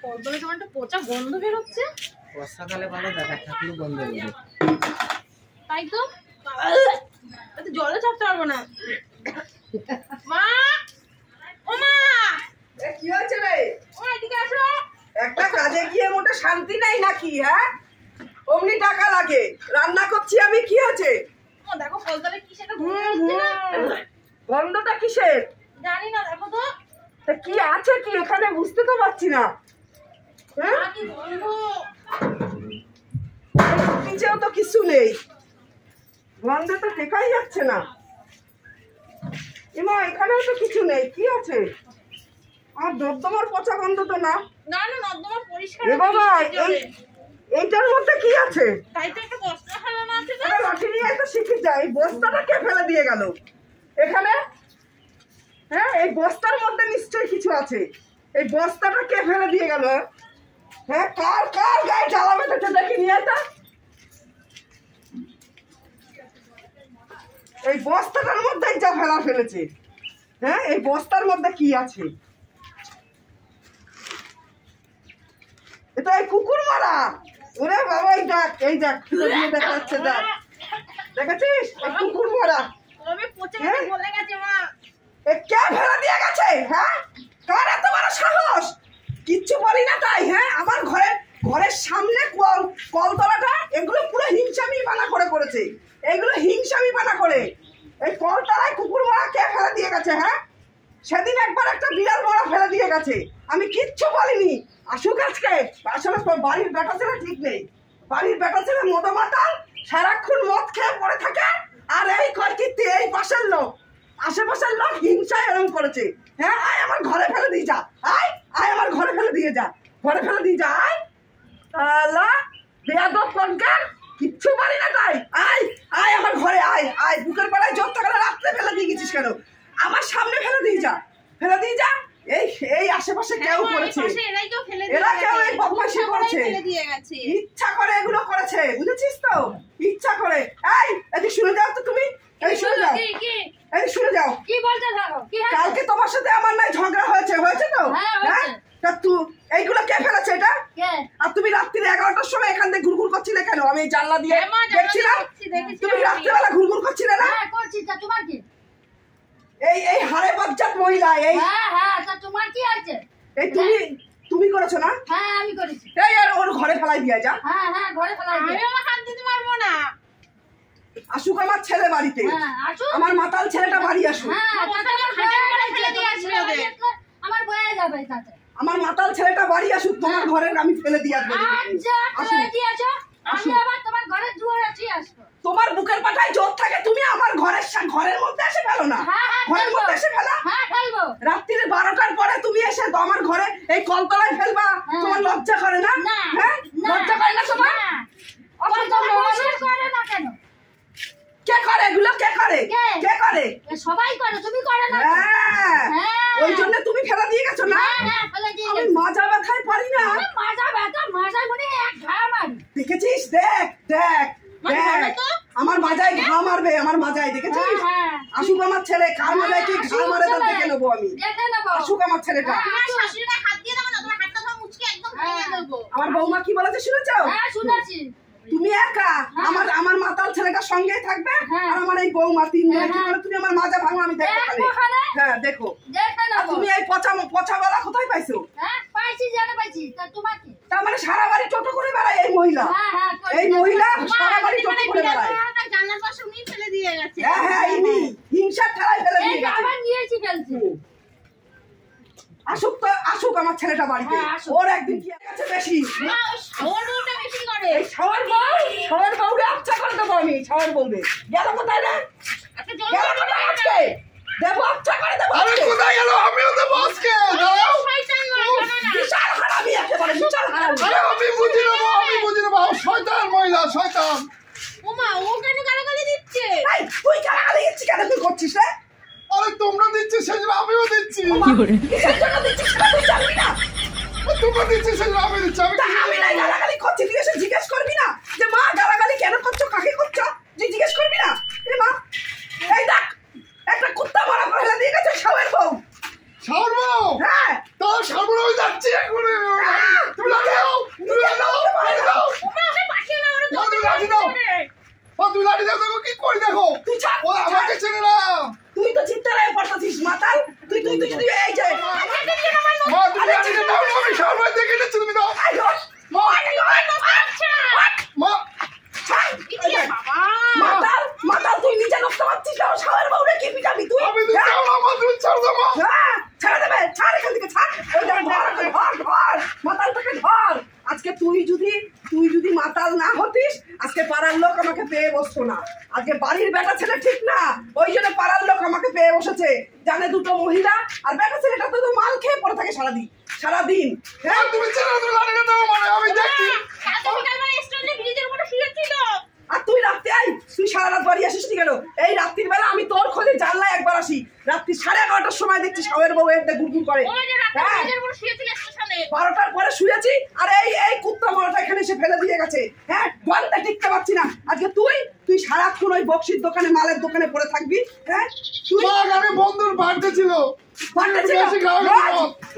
কলতলে কেমন একটা পচা গন্ধ বেরোচ্ছে। বর্ষাকালে ভালো দেখা থাকলে বন্ধ হবে। তাই তো জলে ছাড়তে পারবো না। মা, ও মা, কি হয়েছে রে? ও এদিকে আসো। একটা কাজে গিয়ে মোটে শান্তি নেই নাকি? হ্যাঁ, অমনি টাকা লাগে। রান্না করছি আমি, কি হয়েছে? ও দেখো কলতলে কি সেটা গন্ধটা কিসের? জানি না, দেখো তো তা কি আছে কি এখানে, বুঝতে তো পারছি না। হ্যাঁ, কি গন্ধ। নিচেও তো কিছু নেই, গন্ধে তো টেকাই যাচ্ছে না। এমা এখানেও তো কিছু নেই, কি আছে? আর দর্দমার পচা গন্ধ তো না। না না, নর্দমা পরিষ্কার। এ বাবা, এইটার মধ্যে কি আছে? তাই তো একটা বস্তা ফেলানো আছে। আরে লাঠি নিয়ে একটা শিখে যায়। বস্তাটা কে ফেলে দিয়ে গেল এখানে? হ্যাঁ, এই বস্তার মধ্যে নিশ্চয়ই কিছু আছে। এই বস্তাটা কে ফেলে দিয়ে গেল? হ্যাঁ, কার কার গায়ে জ্বালা বেঁধেছে দেখি, নিয়ে এটা। এই বস্তাটার মধ্যেই যা ফেলা ফেলেছে। হ্যাঁ, এই বস্তার মধ্যে কি আছে? এটা এই কুকুর মারা। ওরে বাবা, এই দেখ, এই দেখ, দেখা যাচ্ছে, দেখ, দেখেছিস? এই কুকুর মারা। তবে পচে গলে গেছে মা। এ কে ফেলে দিয়ে গেছে? হ্যাঁ, কার এত বড় সাহস? কিচ্ছু বলি না তাই? হ্যাঁ, আমার ঘরের সামনে কলতলাটা, এগুলো পুরো হিংসামি বানা করে করেছে। এগুলো হিংসামি বানা করে। এই কলতলায় কুকুর মারা কে ফেলে দিয়ে গেছে? হ্যাঁ, সেদিন একবার একটা বিড়াল মারা ফেলে দিয়ে গেছে, আমি কিচ্ছু বলিনি। আসুক আজকে। আসলে বাড়ির বেটা ছেলে ঠিক নেই। বাড়ির বেটা ছেলে মদ মাতাল, সারাক্ষণ মদ খেয়ে পড়ে থাকে। আর এই কর্তৃত্বে এই পাশের লোক, আশেপাশের লোক হিংসায় এরকম করেছে। হ্যাঁ, আয় আমার ঘরে ফেলে দিয়ে যা। আয় আয় আমার ঘরে ফেলে দিয়ে যা, ঘরে ফেলে দিয়ে যা। আয় আল্লাহ, বেয়াদব কোনকার, কিচ্ছু পারি না তাই? আয় আয় আমার ঘরে, আয় আয়। বুকের পাড়ায় জোর থাকলে রাত্রে ফেলে দিয়ে গেছিস কেন? আমার সামনে ফেলে দিয়ে যা, ফেলে দিয়ে যা। এই আশেপাশে কেউ করেছে, এরা কেউ এই বদমাইশি করেছে, ইচ্ছা করে এগুলো করেছে, বুঝেছিস তো? ইচ্ছা করে। এই এদিকে শুনে যাও তো তুমি, এই শুনে যাও, এই শুনে যাও। কি বলতে থাকো? কালকে তোমার সাথে আমার নাই ঝগড়া হয়েছে, হয়েছে তো? হ্যাঁ, তা তুই এইগুলো কে ফেলেছে এটা? আর তুমি রাত্রিরে 11টার সময় এখান থেকে ঘুরঘুর করছিলে কেন? আমি জানলা দিয়ে দেখছিলাম, তুমি রাত্রিবেলা ঘুরঘুর করছিলে না? তোমার কি? এই হাড়ে বজ্জাত মহিলা, এই তোমার কি আছে? এই তুমি করেছো না? হ্যাঁ, আমি করেছি। এই আর ওর ঘরে ফেলাই দিয়া যা। হ্যাঁ হ্যাঁ, ঘরে ফেলাই দিয়ে। আমি আমার হাত দিতে পারবো না। আসুক আমার ছেলে বাড়িতে, আমার মাতাল ছেলেটা বাড়ি আসুক। আমার বয়ে যাবে তাতে। আমার মাতাল ছেলেটা বাড়ি আসুক, তোমার ঘরে আমি ফেলে দিয়ে আসবো। আমি আবার তোমার ঘরে দুয়ারে আছি আসবো। তোমার বুকের পাটায় জোর থাকে, তুমি আমার ঘরের মধ্যে এসে ফেলো না। ঘরের মধ্যে এসে ফেলা? হ্যাঁ, ফেলবো। রাত্রিরে 12টার পরে তুমি এসে আমার ঘরে এই কলতলায় ফেলবা? তোমার লজ্জা করে না? হ্যাঁ, লজ্জা করে না তোমার? করে না কেন? কে করে এগুলো? কে করে? কে করে? সবাই করে, তুমি করে না? হ্যাঁ, ওই জন্য তুমি ফেলে দিয়ে গেছো না? হ্যাঁ, ফেলে দিয়ে আমি মাজা ব্যথায় পারি না। মাজা ব্যথা, মাজা মনে এক ঘা মারি। দেখেছিস? দেখ দেখ দেখ, আমার মাজায় ঘা মারবে, আমার মাজায়, দেখেছিস? আসুক আমার ছেলে, কার মাজায় কি ঘা মারে তা দেখে নেবো আমি। আসুক আমার ছেলেটা। আমার বৌমা কি বলেছে শুনেছ? তুমি একা, আমার মাতাল ছেলেটার সঙ্গেই থাকবে, আর আমার এই বৌমা, তিনজনে কি করে তুমি আমার মাজা ভাঙো আমি দেখবো। হ্যাঁ, দেখো। তুমি এই পচা গলা কোথায় পাইছো? তার মানে সারা বাড়ি টোটো করে বেড়ায় এই মহিলা? এই মহিলা সারা বাড়ি টোটো করে বেড়ায়? হ্যাঁ হ্যাঁ, হিংসার ঠেলায় ফেলে দিয়ে গেছে। আসুক তো, আসুক আমার ছেলেটা বাড়িতে। ওর একদিন কি আছে বেশি? এই শাওয়ার বউরে আচ্ছা করে দেবো আমি। শাওয়ার বউরে গেল কোথায় রে? গেল কোথায় আজকে? দেবো আচ্ছা করে দেবো। আরে কোথায় গেল? আমিও দেবো আজকে। বিশাল হারামি, একেবারে বিশাল হারামি। আরে আমি বুঝি নেবো। শয়তান মহিলা, শয়তান। ওমা, ও কেন গালাগালি দিচ্ছে? এই তুই গালাগালি দিচ্ছিস কেন? তুই করছিস রে? আরে তোমরা দিচ্ছি সেজন্য আমিও দিচ্ছি। কিসের জন্য দিচ্ছিস সেটা তুই জানবি না? তোমরা দিচ্ছি সেজন্য আমি দিচ্ছি। আমি নাই গালাগালি করছি, তুই এসে জিজ্ঞেস করবি না যে মা গালাগালি কেন করছো, কাকে করছো? তুই জিজ্ঞেস করবি না? এ মা, যদি মাতাল না হতিস আজকে পাড়ার লোক আমাকে পেয়ে বসতো না। আজকে বাড়ির বেটা ছেলে ঠিক না, ওই জন্য পাড়ার লোক আমাকে পেয়ে বসেছে। জানে দুটো মহিলা আর বেটা ছেলেটা তো মাল খেয়ে পড়ে থাকে সারাদিন। হ্যাঁ তুমি ছেড়ে তুমি লাঠিটা দাও মানে আমি দেখছি। আর তুই রাত্রে তুই সারা রাত বাড়ি আসিস কেন? এই রাত্রির বেলা আমি তোর খোঁজে জানলায় একবার আসি, রাত্রি 11:30টার সময় দেখছি শাওয়ের বউ এতে গুড়গুড় করে। 12টার পরে শুয়েছি আর এই কুত্তা মারাটা এখানে এসে ফেলে দিয়ে গেছে। হ্যাঁ ঘন্টা টিকতে পারছি না। আজকে তুই সারাক্ষণ ওই বক্সির দোকানে মালের দোকানে পড়ে থাকবি। হ্যাঁ আমি বন্ধুর বাড়িতে ছিল,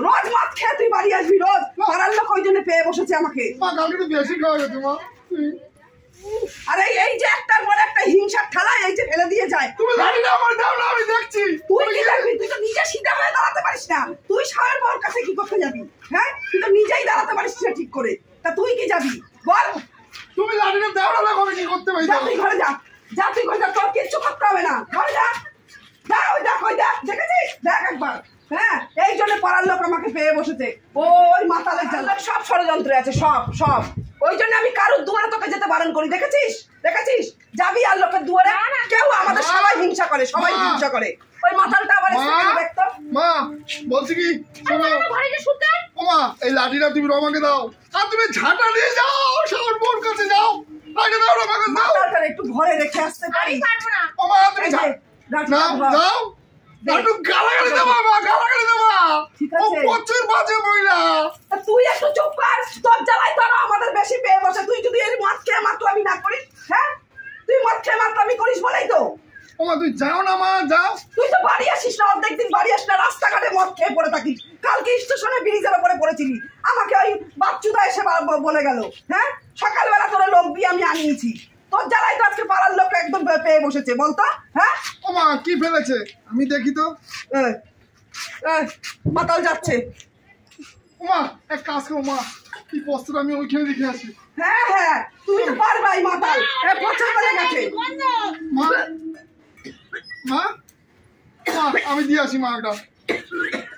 রোজ মদ খেয়ে তুই বাড়ি আসবি রোজ। পাড়ার লোক ওই জন্য পেয়ে বসেছে আমাকে। কালকে বেশি খাওয়া গেছে মা। আরে এই যে একটার পর একটা হিংসার ঠেলা এই যে ফেলে দিয়ে যায়। তুমি লাঠিটা আমার দাও না, আমি দেখছি। তুই কি যাবি? তুই তো নিজে সিধা হয়ে দাঁড়াতে পারিস না। তুই শাওয়ের বউর কাছে কি করতে যাবি? হ্যাঁ তুই তো নিজেই দাঁড়াতে পারিস না ঠিক করে, তা তুই কি যাবি বল? তুমি লাঠিটা দাও না, আমি কি করতে পারি? তুই ঘরে যা তুই ঘরে যা, তোর কিচ্ছু করতে হবে না। ঘরে যা ওই দেখ দেখেছিস? দেখ একবার। হ্যাঁ এই জন্য পাড়ার লোক আমাকে পেয়ে বসেছে। ওই মাতালের জানলা সব ষড়যন্ত্রে আছে, সব। ওই জন্য আমি কারোর দুয়ারে তোকে যেতে বারণ করি। দেখেছিস যাবি আর লোকের দুয়ারে? কেউ আমাদের সবাই হিংসা করে। ওই মাতালটা আবার দেখতো। মা বলছি কি শোনো, ওমা এই লাঠিটা তুমি রমাকে দাও আর তুমি ঝাঁটা নিয়ে যাও শাওর বোর কাছে যাও। লাঠি দাও রমাকে দাও। মাতালটা একটু ঘরে রেখে আসতে পারি। ওমা তুমি যাও একটু গালাগালি দেবা মা, গালাগালি দেবা। ঠিক ও আছে প্রচুর বাজে মহিলা। তুই একটু চুপ কর। তোর জ্বালাই তো আমাদের বেশি পেয়ে বসে। তুই যদি এই মদ খেয়ে মাতলামি না করিস, হ্যাঁ তুই মদ খেয়ে মাতলামি করিস বলেই তো। ওমা তুই যাও না মা, যাও। তুই তো বাড়ি আসিস না, অর্ধেক দিন বাড়ি আসিস না, রাস্তাঘাটে মদ খেয়ে পড়ে থাকিস। কালকে স্টেশনে ব্রিজের উপরে পড়েছিলি, আমাকে ওই বাচ্চুদা এসে বলে গেল। হ্যাঁ সকালবেলা তোরা লোক দিয়ে আমি আনিয়েছি। তোর জ্বালাই তো আজকে পাড়ার লোক একদম পেয়ে বসেছে বলতো। হ্যাঁ ওমা কি ফেলেছে আমি দেখি তো। মাতাল যাচ্ছে। ওমা এক কাজ করো মা, কি বস্ত্র আমি ওইখানে রেখে আসি। হ্যাঁ তুই তো পারবাই মাতাল। পচা করে গেছে। মা মা আমি দিয়ে আসি মা একটা।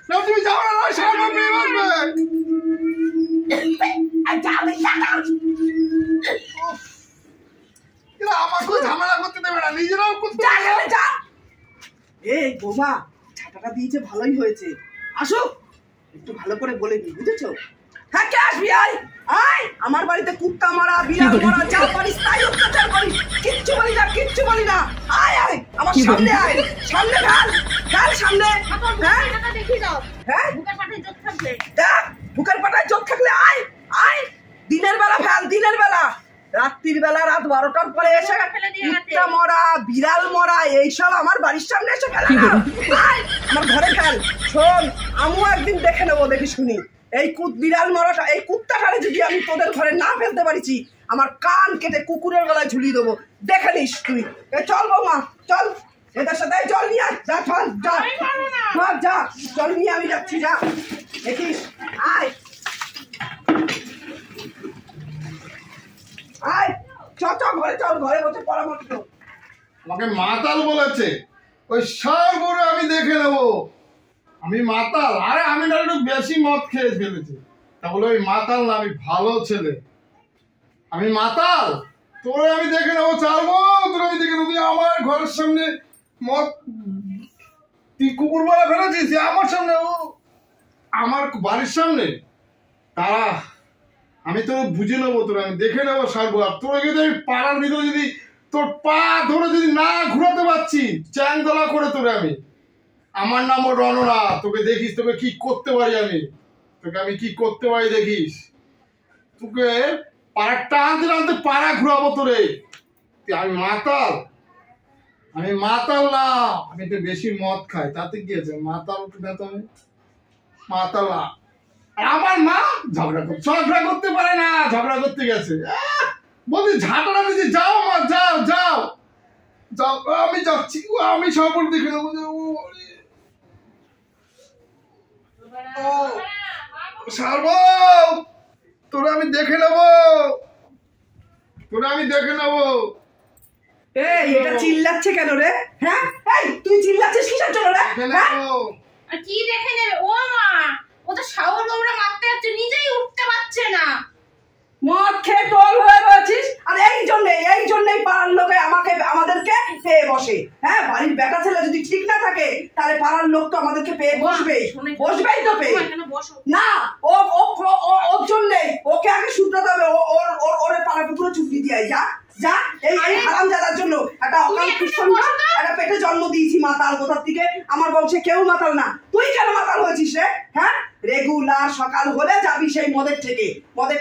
না তুমি যাও না, সারা মেয়ে বাসবে। আমাকে ঝামেলা করতে দেবে না, নিজেরাও করতে। এই বোমা ছাতাটা দিয়েছে ভালোই হয়েছে। আসো একটু ভালো করে বলে দিই, বুঝেছো? হ্যাঁ কে আসবি? আয় আমার বাড়িতে কুত্তা মারা বিড়াল মারা যা পারিস তাই অত্যাচার করিস। কিচ্ছু বলি না। আয় আমার সামনে আয়, সামনে ঢাল সামনে। হ্যাঁ দেখ বুকের পাটায় চোখ থাকলে আয়। দিনের বেলা রাত্রির বেলা রাত 12টার পরে এসে কুত্তা মরা বিড়াল মরা এইসব আমার বাড়ির সামনে এসে ফেলে না। আমার ঘরে ফেল। শোন আমিও একদিন দেখে নেবো, দেখি শুনি এই বিড়াল মরাটা, এই কুত্তাটারে যদি আমি তোদের ঘরে না ফেলতে পারিছি আমার কান কেটে কুকুরের গলায় ঝুলিয়ে দেবো। দেখে নিস তুই। চল বৌমা চল, এদের সাথে জল নিয়ে আয়। যা চল যা জল নিয়ে আমি যাচ্ছি। যা দেখিস। আয় ঘরে বসে পরামর্শ। আমাকে মাতাল বলেছে, ওই সব করে আমি দেখে নেবো আমি মাতাল। আরে আমি না একটু বেশি মদ খেয়ে ফেলেছি, তা বলে ওই মাতাল না, আমি ভালো ছেলে। আমি মাতাল, তোরে আমি দেখে নেবো। চালবো তোরে আমি দেখে নেবো। আমার ঘরের সামনে মদ তুই কুকুর বলা ফেলেছিস আমার সামনে, ও আমার বাড়ির সামনে। তারা আমি তোর বুঝে নেবো, তোর আমি দেখে নেবো সারবো। আর তোর যদি আমি পাড়ার ভিতরে যদি তোর পা ধরে যদি না ঘুরাতে পারছি চ্যাং দলা করে তোরে আমি, আমার নামও রণনা, তোকে দেখিস তোকে কি করতে পারি আমি কি করতে পারি দেখিস। তোকে পাড়া টানতে পাড়া ঘুরাবো তোরে। আমি মাতাল না, আমি একটু বেশি মদ খাই, তাতে কি আছে? মাতাল না তো আমি মাতাল না। আমার মা ঝগড়া করতে পারে না, ঝগড়া করতে গেছে। বলছি ঝাঁটাটা দিচ্ছি, যাও মা যাও। আমি যাচ্ছি, আমি সব দেখে নেবো। সারবো তোরা আমি দেখে নেবো। এই এটা চিল্লাচ্ছে কেন রে? হ্যাঁ তুই চিল্লাচ্ছিস কিসের জন্য রে? কি দেখে নেবে? ও মা ও তো শাওর বউরা মারতে যাচ্ছে, নিজেই উঠতে পারছে না। মদ পেয়ে বসে। হ্যাঁ, বাড়ির বেটা ছেলে যদি ঠিক না থাকে তাহলে পাড়ার লোক তো আমাদেরকে পেয়ে বসবেই তো পেয়ে। না, ওর জন্যে ওকে আগে শুধরাতে হবে। ওরে পাড়া পুকুরে চুপড়ি দিয়ে যা যা। এই হারামজাদার জন্য একটা অকাল কুসংস্কার, একটা পেটে জন্ম দিয়েছি মাতাল কোথার থেকে। আমার বংশে কেউ মাতাল না, তুই কেন মাতাল হয়েছিস রে? হ্যাঁ, রেগুলার সকাল হলে যাবি সেই মদের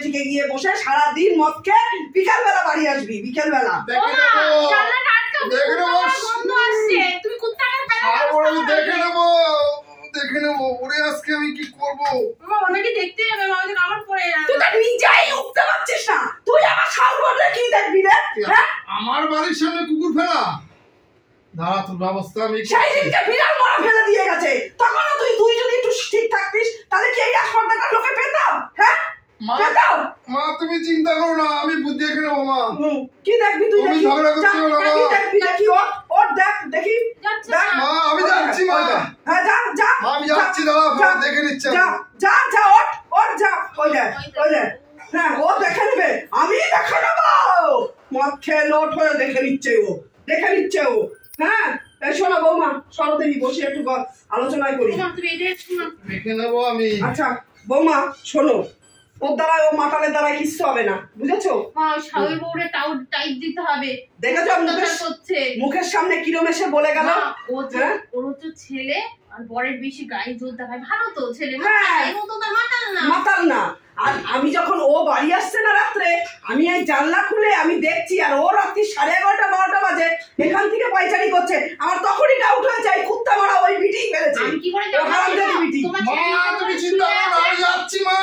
থেকে গিয়ে বসে সারাদিন মদ খেয়ে বিকাল বেলা বাড়ি আসবি। বিকেল বেলা দেখে নেবো ওরে আজকে আমি কি করবো। দেখতে যাবে আমার পরে তুই তো নিজেই উঠতে পারছিস না, তুই আমার সাল বদলে কি দেখবি রে? হ্যাঁ, আমার বাড়ির সামনে কুকুর ফেলা, দাঁড়া তোর ব্যবস্থা আমি। সেই দিনকে বিড়াল মরা ফেলে দিয়ে গেছে, তখনও তুই যদি একটু ঠিক থাকতিস তাহলে কি এই হাসপাতালটা লোকে পেতাম? হ্যাঁ পেতাম। মা তুমি চিন্তা করো না, আমি বুদ্ধি দেখে নেবো মা। কি দেখবি তুই? তুমি ঝগড়া করছো না মা। কি দেখবি? দেখি ওর দেখ দেখি। মা আমি যাচ্ছি মা। হ্যাঁ যা যা। আমি যাচ্ছি, দাঁড়া দেখে নিচ্ছি। যা যা যা, ওর যা। ওই দেখ। হ্যাঁ, ও দেখে নেবে, আমি দেখে নেবো। মদ খেয়ে লোট হয়ে দেখে নিচ্ছে ও। হ্যাঁ, এই শোনো বৌমা, সরদেবী বসে একটু আলোচনা করি। দেখে নেবো আমি। আচ্ছা বৌমা শোনো, ওর দ্বারাই, ও মাতালের দ্বারাই কিচ্ছু হবে না, বুঝেছো? স্বামী বউরে টাইট দিতে হবে। দেখেছো মুখের সামনে কিরম এসে বলে গেল? ওর তো ছেলে আর বরের বেশি গায়ে জোর দেখায়, ভালো তো ছেলে। হ্যাঁ, মাতাল না। আর আমি যখন ও বাড়ি আসছে না রাত্রে, আমি এই জানলা খুলে আমি দেখছি, আর ও রাত্রি 11:30 12টা বাজে এখান থেকে পাইচারি করছে। আমার তখনই ডাউট হয়ে যায় কুত্তা মারা ওই বিটি ফেলেছে। আমি কি করে মা তুমি চিন্তা করো না, আমি যাচ্ছি মা।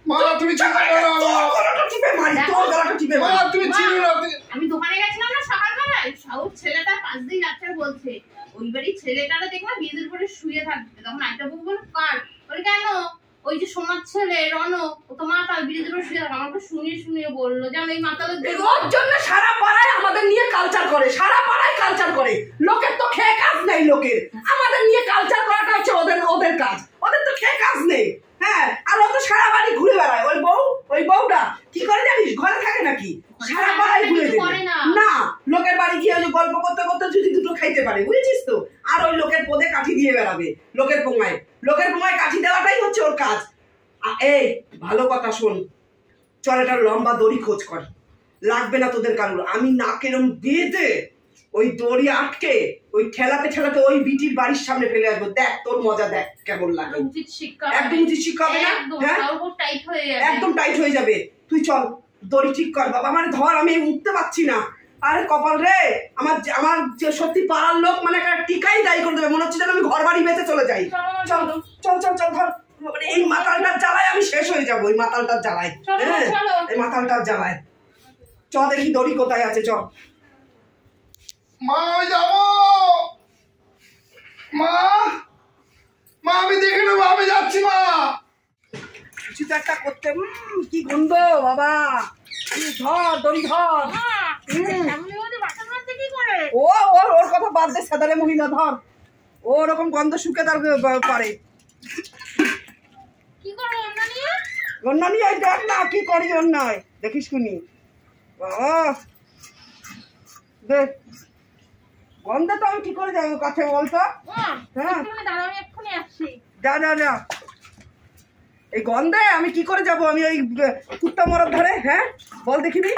মা তুমি চিন্তা করো না, তোর গলাটা টিপে মারি, তোর গলাটা টিপে মারি। মা তুমি চিনো না। আমি দোকানে গেছিলাম না সকালবেলায়, সাউথ ছেলেটা 5 দিন যাচ্ছে বলছে ওই বাড়ির ছেলেটারা দেখলাম বিয়ের পরে শুয়ে থাকবে। তখন একটা বউ বলল কার? বলে কেন ওই যে সোমার ছেলে রনো, ও তো মাতাল, বিয়ের পরে শুয়ে থাকে। আমাকে শুনিয়ে বললো যে এই মাতালের ওর জন্য সারা পাড়ায় আমাদের নিয়ে কালচার করে, লোকের তো খেয়ে কাজ নেই। লোকের আমাদের নিয়ে কালচার করাটা হচ্ছে ওদের কাজ। ওদের তো খেয়ে কাজ নেই। হ্যাঁ, আর ও তো সারা বাড়ি ঘুরে বেড়ায়। ওই বউটা কি করে জানিস? ঘরে থাকে নাকি? সারা পাড়ায় ঘুরে বেড়ায় না। লোকের বাড়ি গিয়ে গল্প করতে করতে যদি দুটো খাইতে পারে, বুঝেছিস তো? আর ওই লোকের পদে কাঠি দিয়ে বেড়াবে, লোকের পোঙায় কাঠি দেওয়াটাই হচ্ছে ওর কাজ। এই ভালো কথা শোন, চল একটা লম্বা দড়ি খোঁজ কর, লাগবে না তোদের কারুর। আমি নাকেরম বেঁধে ওই দড়ি আটকে ওই ঠেলাতে ওই বিটির বাড়ির সামনে ফেলে আসবো। দেখ তোর মজা, দেখ কেমন লাগে। একদম উচিত শিক্ষা হবে না? একদম টাইট হয়ে যাবে। তুই চল দড়ি ঠিক কর বাবা, মানে ধর, আমি উঠতে পারছি না। আরে কপাল রে, আমার যে সত্যি পাড়ার লোক মানে একটা টিকাই দায়ী করে দেবে, মনে হচ্ছে যেন আমি ঘর বাড়ি বেঁচে চলে যাই। চল চল চল চল ধর। এই মাতালটার জ্বালায় আমি শেষ হয়ে যাবো, এই মাতালটার জ্বালায়। হ্যাঁ, এই মাতালটার জ্বালায়। চ দেখি দড়ি কোথায় আছে, চ। মা আমি যাবো। মা আমি দেখে নেবো, আমি যাচ্ছি মা। কিছু তো একটা করতে। কি গন্ধ বাবা, ধর দড়ি ধর। ওর কথা বাদ দে, সাদারে মহিলা ধর। ওরকম গন্ধ শুকে তার পারে। অন্যান্য দেখ না কি করি অন্যায়, দেখিস কুনি দেখ গন্ধে তো আমি কি করে যাবো কাছে বলতো? হ্যাঁ যা এই গন্ধে আমি কি করে যাবো? আমি ওই কুত্তা মরার ধারে। হ্যাঁ বল দেখিবি।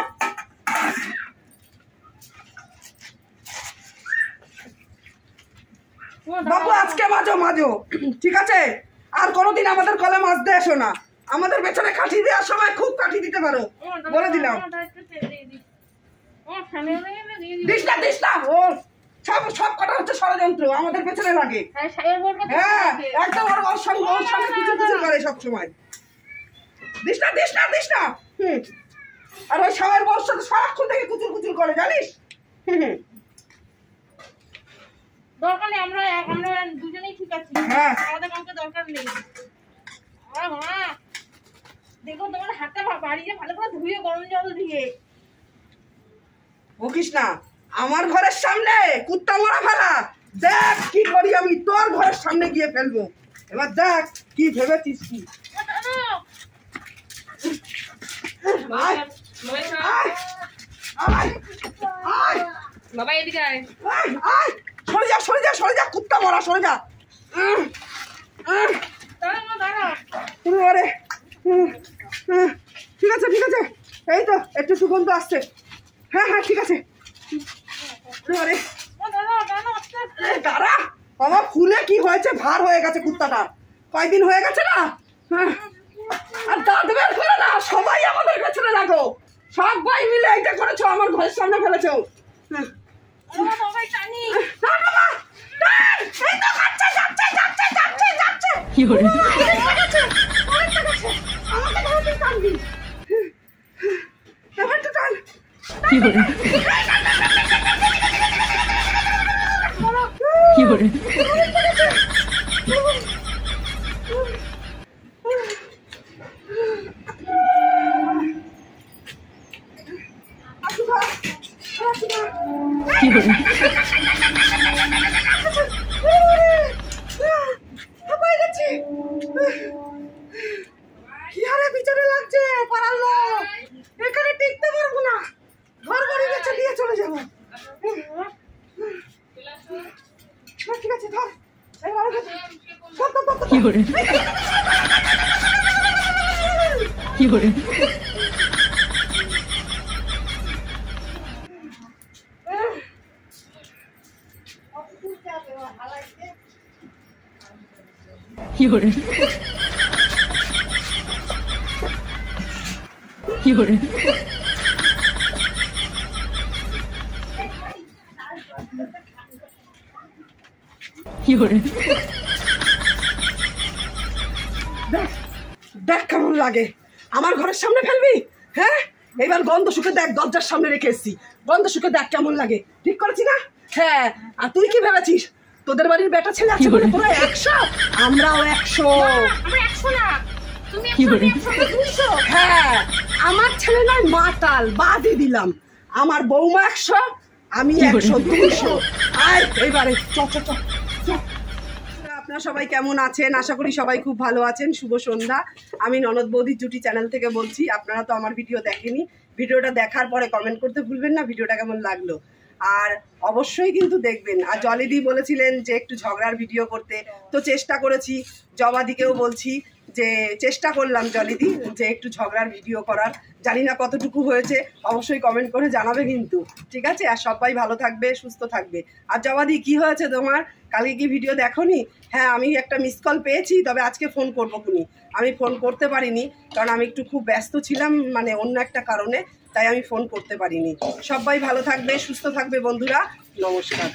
বাবু আজকে মাজো ঠিক আছে, আর কোনোদিন আমাদের কলে মাজতে এসো না। আমাদের পেছনে কাঠি দেওয়ার সময় খুব কাঠি দিতে পারো, বলে দিলাম। দিস না ও সব কটা হচ্ছে ষড়যন্ত্র, আমাদের পেছনে লাগে। হ্যাঁ একদম ওর সঙ্গে কিছু করে সব সময়। দিস না। আর ওই সবার বউর সাথে সারাক্ষণ থেকে কুচুর করে, জানিস? দরকার নেই, আমরা দুজনেই ঠিক আছি। আমাদের কাউকে দরকার নেই। দেখো তোমার হাতটা বাড়িতে ভালো করে ধুয়ে গরম জল দিয়ে। বকিস না, আমার ঘরের সামনে কুত্তা মরা ফেলা। দেখ কি করি আমি, তোর ঘরের সামনে গিয়ে ফেলবো। এবার দেখ কি ভেবেছিস কি। বাবা এদিকে আয়। সরে যা সরে যা সরে যা, কুত্তা মরা, সরে যা। আরে ঠিক আছে ঠিক আছে, এই তো একটু সুগন্ধ আসছে। হ্যাঁ হ্যাঁ ঠিক আছে। আরে দাঁড়া, আমার ফুলে কি হয়েছে, ভার হয়ে গেছে কুত্তাটা, কয়দিন হয়ে গেছে না। আর দাঁত বের করে না, সবাই আমাদের পেছনে লাগো, সবাই মিলে এইটা করেছো, আমার ঘরের সামনে ফেলেছো। কি করে কি করে কি করে কি করে কি হারে বিচারে লাগছে, পাড়ার লোক এখানে টিকতে পারবো না, ঘর বাড়ি বেঁচে দিয়ে চলে যাবো। ঠিক আছে ধর, কি করে কি করে কি করে কি করে কি করে দেখ কেমন লাগে, আমার ঘরের সামনে ফেলবি? হ্যাঁ, এবার গন্ধ শুকে দেখ, দরজার সামনে রেখে এসছি, গন্ধ শুকে দেখ কেমন লাগে, ঠিক করেছি না? হ্যাঁ, আর তুই কি ভেবেছিস তোদের বাড়ির বেটা ছেলে আছে বলে তোরা 100, আমরাও 100। আমরা 100 না, তুমি কি করে 200। হ্যাঁ, আমার ছেলে নয় মাতাল, বাদই দিলাম, আমার বৌমা 100, আমি 100, 200। আয় এইবারে চ চ চ চ। আপনারা সবাই কেমন আছেন? আশা করি সবাই খুব ভালো আছেন। শুভ সন্ধ্যা, আমি ননদ বৌদির জুটি চ্যানেল থেকে বলছি। আপনারা তো আমার ভিডিও দেখেনি, ভিডিওটা দেখার পরে কমেন্ট করতে ভুলবেন না ভিডিওটা কেমন লাগলো, আর অবশ্যই কিন্তু দেখবেন। আর জলিদি বলেছিলেন যে একটু ঝগড়ার ভিডিও করতে, তো চেষ্টা করেছি, জবাদিকেও বলছি যে চেষ্টা করলাম জলিদি যে একটু ঝগড়ার ভিডিও করার, জানি না কতটুকু হয়েছে, অবশ্যই কমেন্ট করে জানাবে কিন্তু, ঠিক আছে? আর সবাই ভালো থাকবে, সুস্থ থাকবে। আর জবাদি কি হয়েছে তোমার, কালকে কি ভিডিও দেখোনি? হ্যাঁ, আমি একটা মিস কল পেয়েছি, তবে আজকে ফোন করবো খুনি, আমি ফোন করতে পারিনি কারণ আমি একটু খুব ব্যস্ত ছিলাম, মানে অন্য একটা কারণে, তাই আমি ফোন করতে পারিনি। সবাই ভালো থাকবে, সুস্থ থাকবে বন্ধুরা, নমস্কার।